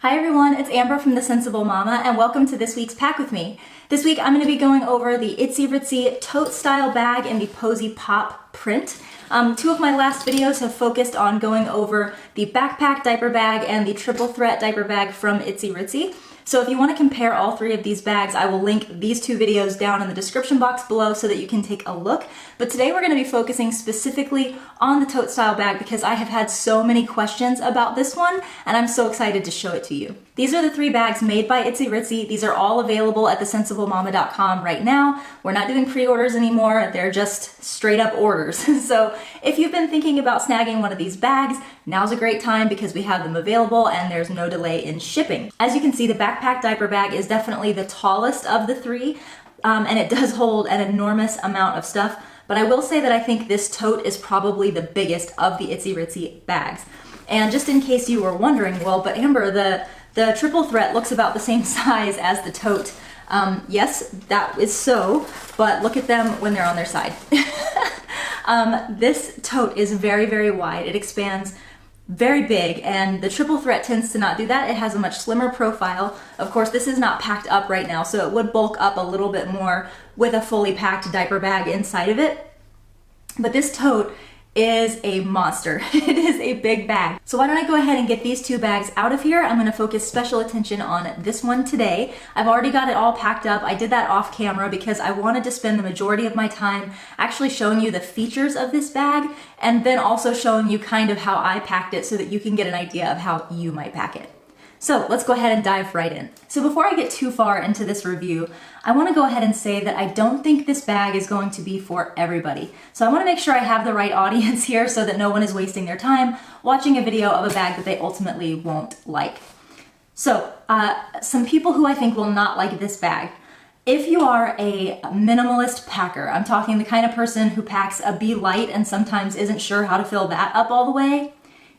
Hi everyone, it's Amber from The Sensible Mama and welcome to this week's Pack With Me. This week I'm going to be going over the Itzy Ritzy Tote style bag in the Posy Pop print. Two of my last videos have focused on going over the backpack diaper bag and the triple threat diaper bag from Itzy Ritzy. So if you want to compare all three of these bags, I will link these two videos down in the description box below so that you can take a look. But today we're going to be focusing specifically on the tote style bag because I have had so many questions about this one and I'm so excited to show it to you. These are the three bags made by Itzy Ritzy. These are all available at thesensiblemama.com right now. We're not doing pre-orders anymore. They're just straight up orders. So if you've been thinking about snagging one of these bags, now's a great time because we have them available and there's no delay in shipping. As you can see, the backpack diaper bag is definitely the tallest of the three, and it does hold an enormous amount of stuff. But I will say that I think this tote is probably the biggest of the Itzy Ritzy bags. And just in case you were wondering, well, but Amber, the triple threat looks about the same size as the tote. Yes, that is so, but look at them when they're on their side. This tote is very, very wide. It expands very big, and the triple threat tends to not do that. It has a much slimmer profile. Of course, this is not packed up right now, so it would bulk up a little bit more with a fully packed diaper bag inside of it. But this tote is a monster. It is a big bag. So why don't I go ahead and get these two bags out of here. I'm going to focus special attention on this one today. I've already got it all packed up. I did that off camera because I wanted to spend the majority of my time actually showing you the features of this bag and then also showing you kind of how I packed it so that you can get an idea of how you might pack it. So let's go ahead and dive right in. So before I get too far into this review, I want to go ahead and say that I don't think this bag is going to be for everybody. So I want to make sure I have the right audience here so that no one is wasting their time watching a video of a bag that they ultimately won't like. So some people who I think will not like this bag. If you are a minimalist packer, I'm talking the kind of person who packs a B light and sometimes isn't sure how to fill that up all the way,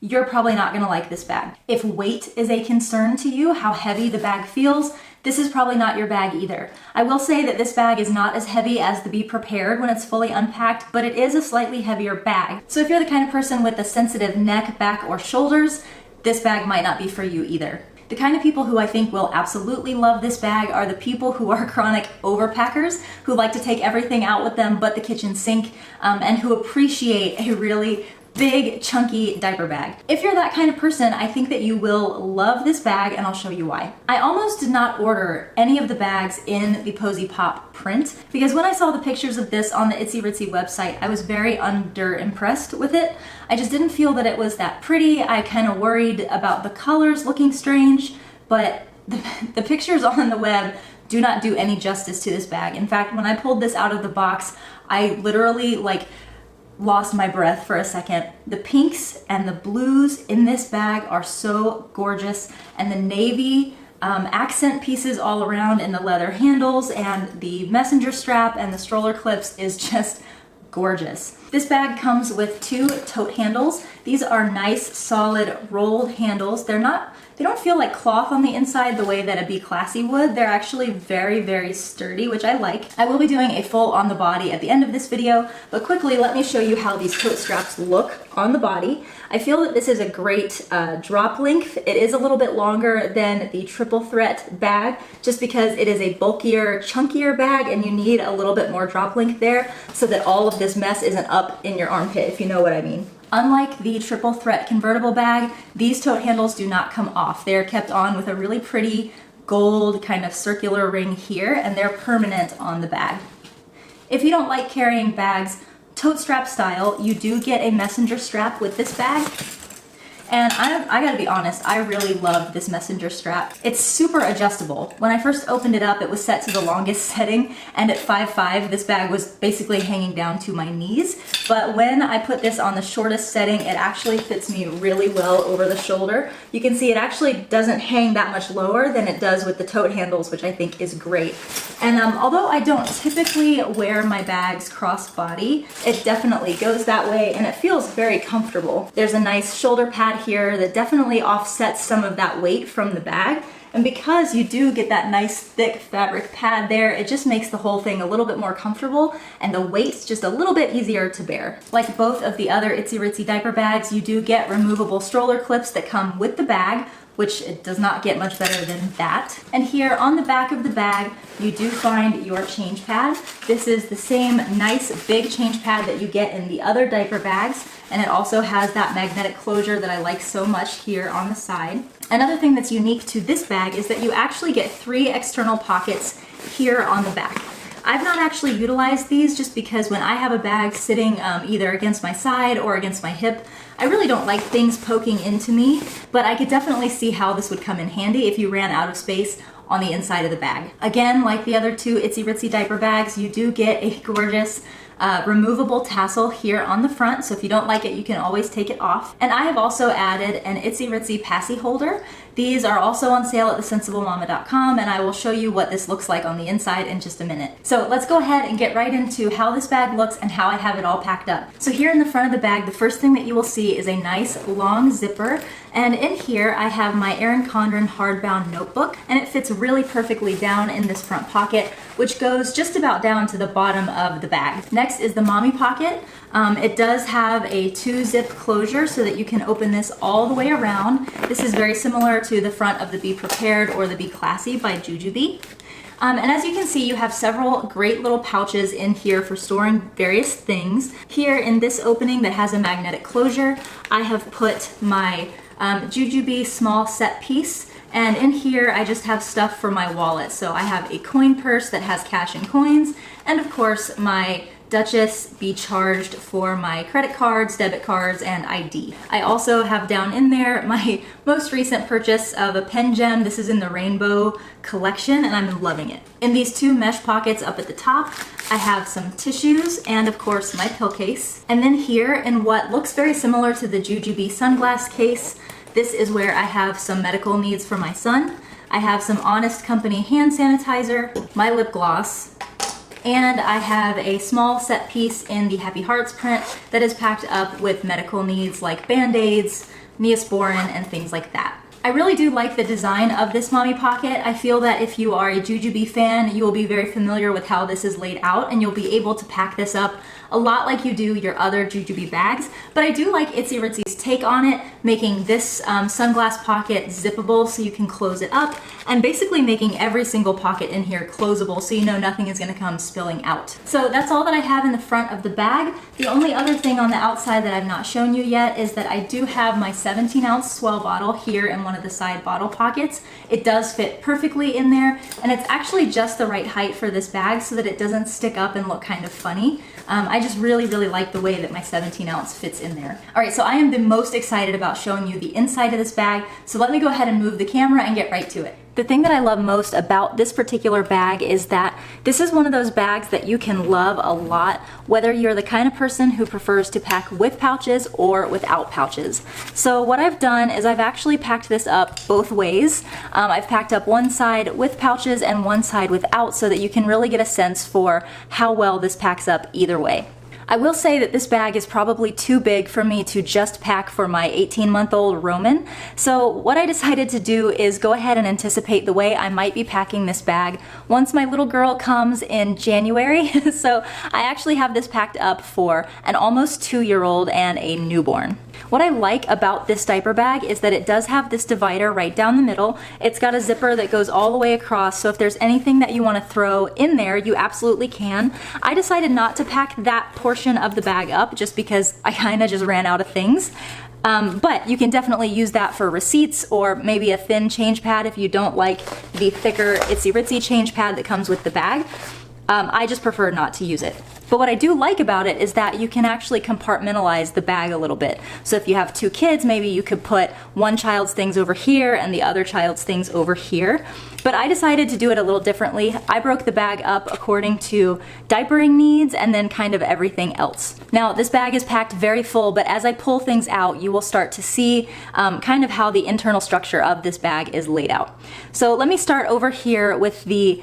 you're probably not gonna like this bag. If weight is a concern to you, how heavy the bag feels, this is probably not your bag either. I will say that this bag is not as heavy as the Be Prepared when it's fully unpacked, but it is a slightly heavier bag. So if you're the kind of person with a sensitive neck, back, or shoulders, this bag might not be for you either. The kind of people who I think will absolutely love this bag are the people who are chronic overpackers, who like to take everything out with them but the kitchen sink, and who appreciate a really big, chunky diaper bag. If you're that kind of person, I think that you will love this bag, and I'll show you why. I almost did not order any of the bags in the Posy Pop print because when I saw the pictures of this on the Itzy Ritzy website, I was very under-impressed with it. I just didn't feel that it was that pretty. I kind of worried about the colors looking strange, but the pictures on the web do not do any justice to this bag. In fact, when I pulled this out of the box, I literally lost my breath for a second. The pinks and the blues in this bag are so gorgeous, and the navy accent pieces all around in the leather handles and the messenger strap and the stroller clips is just gorgeous. This bag comes with two tote handles. These are nice, solid, rolled handles. They don't feel like cloth on the inside the way that a Be Classy would. They're actually very, very sturdy, which I like. I will be doing a full on the body at the end of this video, but quickly let me show you how these tote straps look on the body. I feel that this is a great drop length. It is a little bit longer than the triple threat bag, just because it is a bulkier, chunkier bag and you need a little bit more drop length there so that all of this mess isn't up in your armpit, if you know what I mean. Unlike the triple threat convertible bag, these tote handles do not come off. They're kept on with a really pretty gold kind of circular ring here, and they're permanent on the bag. If you don't like carrying bags tote strap style, you do get a messenger strap with this bag. And I gotta be honest, I really love this messenger strap. It's super adjustable. When I first opened it up, it was set to the longest setting, and at 5'5", this bag was basically hanging down to my knees. But when I put this on the shortest setting, it actually fits me really well over the shoulder. You can see it actually doesn't hang that much lower than it does with the tote handles, which I think is great. And although I don't typically wear my bags cross-body, it definitely goes that way, and it feels very comfortable. There's a nice shoulder pad here that definitely offsets some of that weight from the bag, And because you do get that nice thick fabric pad there, it just makes the whole thing a little bit more comfortable and the weight's just a little bit easier to bear. Like both of the other Itzy Ritzy diaper bags, you do get removable stroller clips that come with the bag. which it does not get much better than that. And here on the back of the bag, you do find your change pad. This is the same nice big change pad that you get in the other diaper bags, and it also has that magnetic closure that I like so much here on the side. Another thing that's unique to this bag is that you actually get 3 external pockets here on the back. I've not actually utilized these just because when I have a bag sitting either against my side or against my hip, I really don't like things poking into me, but I could definitely see how this would come in handy if you ran out of space on the inside of the bag. Again, like the other 2 Itzy Ritzy diaper bags, you do get a gorgeous removable tassel here on the front, so if you don't like it, you can always take it off. And I have also added an Itzy Ritzy passy holder. These are also on sale at thesensiblemama.com, and I will show you what this looks like on the inside in just a minute. So let's go ahead and get right into how this bag looks and how I have it all packed up. So here in the front of the bag, the first thing that you will see is a nice long zipper, and in here I have my Erin Condren hardbound notebook, and it fits really perfectly down in this front pocket, which goes just about down to the bottom of the bag. Next is the mommy pocket. It does have a 2-zip closure so that you can open this all the way around. This is very similar to the front of the Be Prepared or the Be Classy by Jujubee. And as you can see, you have several great little pouches in here for storing various things. Here in this opening that has a magnetic closure, I have put my Jujubee small set piece. And in here, I just have stuff for my wallet. So I have a coin purse that has cash and coins, and of course my Duchess Be Charged for my credit cards, debit cards, and ID. I also have down in there my most recent purchase of a pen gem. This is in the rainbow collection, and I'm loving it. In these 2 mesh pockets up at the top, I have some tissues and of course my pill case. And then here in what looks very similar to the Jujubee sunglass case, this is where I have some medical needs for my son. I have some Honest Company hand sanitizer, my lip gloss, and I have a small set piece in the Happy Hearts print that is packed up with medical needs like Band-Aids, Neosporin, and things like that. I really do like the design of this mommy pocket. I feel that if you are a Jujubee fan, you will be very familiar with how this is laid out, and you'll be able to pack this up a lot like you do your other Jujubee bags. But I do like Itzy Ritzy's take on it, making this sunglass pocket zippable so you can close it up, and basically making every single pocket in here closable so you know nothing is gonna come spilling out. So that's all that I have in the front of the bag. The only other thing on the outside that I've not shown you yet is that I do have my 17-ounce Swell bottle here in one of the side bottle pockets. It does fit perfectly in there, and it's actually just the right height for this bag so that it doesn't stick up and look kind of funny. I just really like the way that my 17-ounce fits in there. All right, so I am the most excited about showing you the inside of this bag, so let me go ahead and move the camera and get right to it. The thing that I love most about this particular bag is that this is one of those bags that you can love a lot, whether you're the kind of person who prefers to pack with pouches or without pouches. So what I've done is I've actually packed this up both ways. I've packed up one side with pouches and one side without so that you can really get a sense for how well this packs up either way. I will say that this bag is probably too big for me to just pack for my 18-month-old Roman. So what I decided to do is go ahead and anticipate the way I might be packing this bag once my little girl comes in January. So I actually have this packed up for an almost 2-year-old and a newborn. What I like about this diaper bag is that it does have this divider right down the middle. It's got a zipper that goes all the way across, so if there's anything that you want to throw in there, you absolutely can. I decided not to pack that portion of the bag up just because I kind of just ran out of things. But you can definitely use that for receipts or maybe a thin change pad if you don't like the thicker Itzy Ritzy change pad that comes with the bag. I just prefer not to use it. But what I do like about it is that you can actually compartmentalize the bag a little bit. So if you have 2 kids, maybe you could put one child's things over here and the other child's things over here. But I decided to do it a little differently. I broke the bag up according to diapering needs and then kind of everything else. Now this bag is packed very full, but as I pull things out, you will start to see kind of how the internal structure of this bag is laid out. So let me start over here with the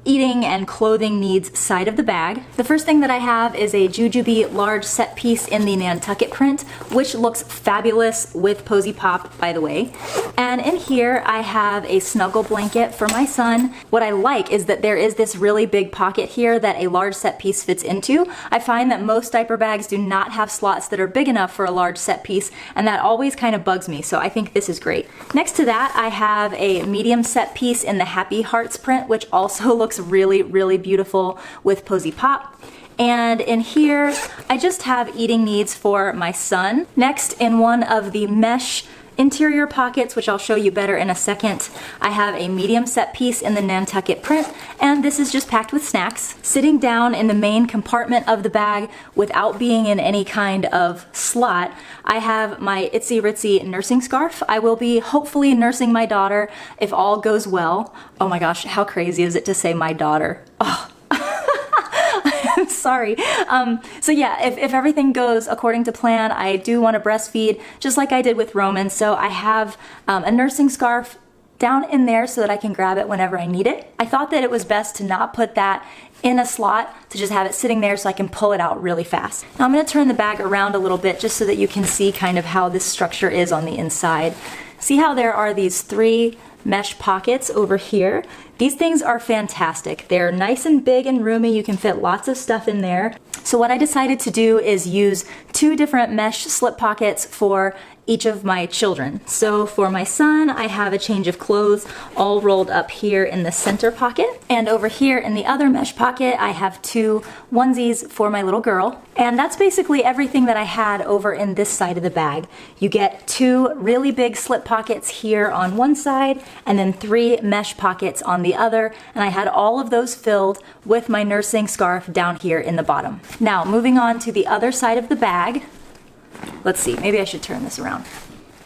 eating and clothing needs side of the bag. The first thing thing that I have is a Jujubee large set piece in the Nantucket print, which looks fabulous with Posy Pop, by the way. And in here I have a snuggle blanket for my son. What I like is that there is this really big pocket here that a large set piece fits into. I find that most diaper bags do not have slots that are big enough for a large set piece, and that always kind of bugs me, so I think this is great. Next to that, I have a medium set piece in the Happy Hearts print, which also looks really, really beautiful with Posy Pop. And in here, I just have eating needs for my son. Next, in one of the mesh interior pockets, which I'll show you better in a second, I have a medium set piece in the Nantucket print, and this is just packed with snacks. Sitting down in the main compartment of the bag without being in any kind of slot, I have my Itzy Ritzy nursing scarf. I will be hopefully nursing my daughter if all goes well. Oh my gosh, how crazy is it to say my daughter? Oh. I'm sorry. So yeah, if everything goes according to plan, I do want to breastfeed just like I did with Roman. So I have a nursing scarf down in there so that I can grab it whenever I need it. I thought that it was best to not put that in a slot, to just have it sitting there so I can pull it out really fast. Now I'm going to turn the bag around a little bit just so that you can see kind of how this structure is on the inside. See how there are these 3 mesh pockets over here? These things are fantastic. They're nice and big and roomy. You can fit lots of stuff in there. So what I decided to do is use 2 different mesh slip pockets for each of my children. So for my son, I have a change of clothes all rolled up here in the center pocket. And over here in the other mesh pocket, I have 2 onesies for my little girl. And that's basically everything that I had over in this side of the bag. You get 2 really big slip pockets here on one side, and then 3 mesh pockets on the other. And I had all of those filled with my nursing scarf down here in the bottom. Now, moving on to the other side of the bag. Let's see, maybe I should turn this around.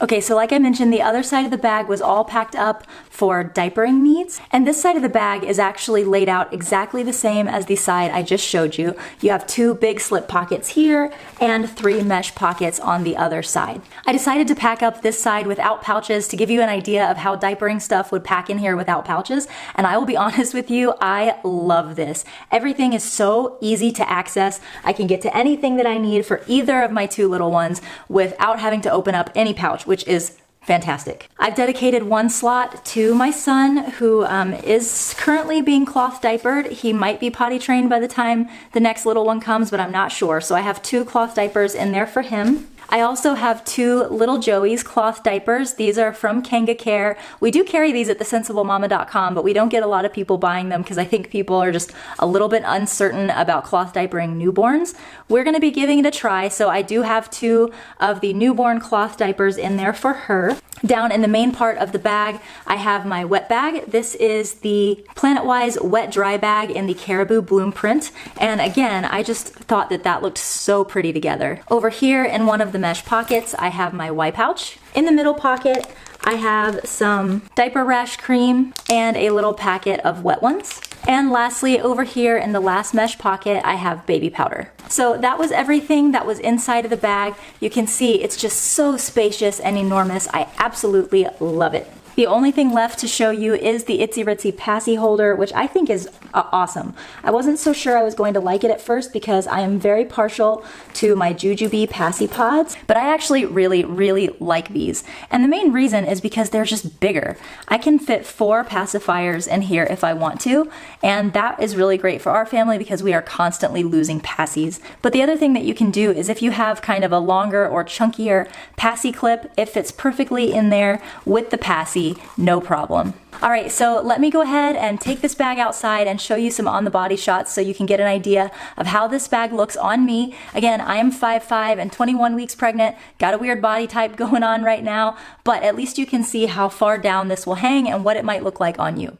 Okay, so like I mentioned, the other side of the bag was all packed up for diapering needs, and this side of the bag is actually laid out exactly the same as the side I just showed you. You have 2 big slip pockets here and 3 mesh pockets on the other side. I decided to pack up this side without pouches to give you an idea of how diapering stuff would pack in here without pouches, and I will be honest with you, I love this. Everything is so easy to access. I can get to anything that I need for either of my 2 little ones without having to open up any pouch, which is fantastic. I've dedicated 1 slot to my son, who is currently being cloth diapered. He might be potty trained by the time the next little one comes, but I'm not sure. So I have 2 cloth diapers in there for him. I also have 2 little Joey's cloth diapers. These are from Kanga Care. We do carry these at thesensiblemama.com, but we don't get a lot of people buying them because I think people are just a little bit uncertain about cloth diapering newborns. We're going to be giving it a try, so I do have 2 of the newborn cloth diapers in there for her. Down in the main part of the bag, I have my wet bag. This is the Planetwise wet dry bag in the Caribou Bloom print. And again, I just thought that that looked so pretty together. Over here in one of the mesh pockets, I have my wipe pouch. In the middle pocket, I have some diaper rash cream and a little packet of wet ones. And lastly, over here in the last mesh pocket, I have baby powder. So that was everything that was inside of the bag. You can see it's just so spacious and enormous. I absolutely love it. The only thing left to show you is the Itzy Ritzy Passy holder, which I think is awesome. I wasn't so sure I was going to like it at first because I am very partial to my Jujubee Passy pods, but I actually really, really like these. And the main reason is because they're just bigger. I can fit 4 pacifiers in here if I want to, and that is really great for our family because we are constantly losing passies. But the other thing that you can do is if you have kind of a longer or chunkier passy clip, it fits perfectly in there with the passy. No problem. All right, so let me go ahead and take this bag outside and show you some on the body shots so you can get an idea of how this bag looks on me. Again, I am 5'5" and 21 weeks pregnant, got a weird body type going on right now, but at least you can see how far down this will hang and what it might look like on you.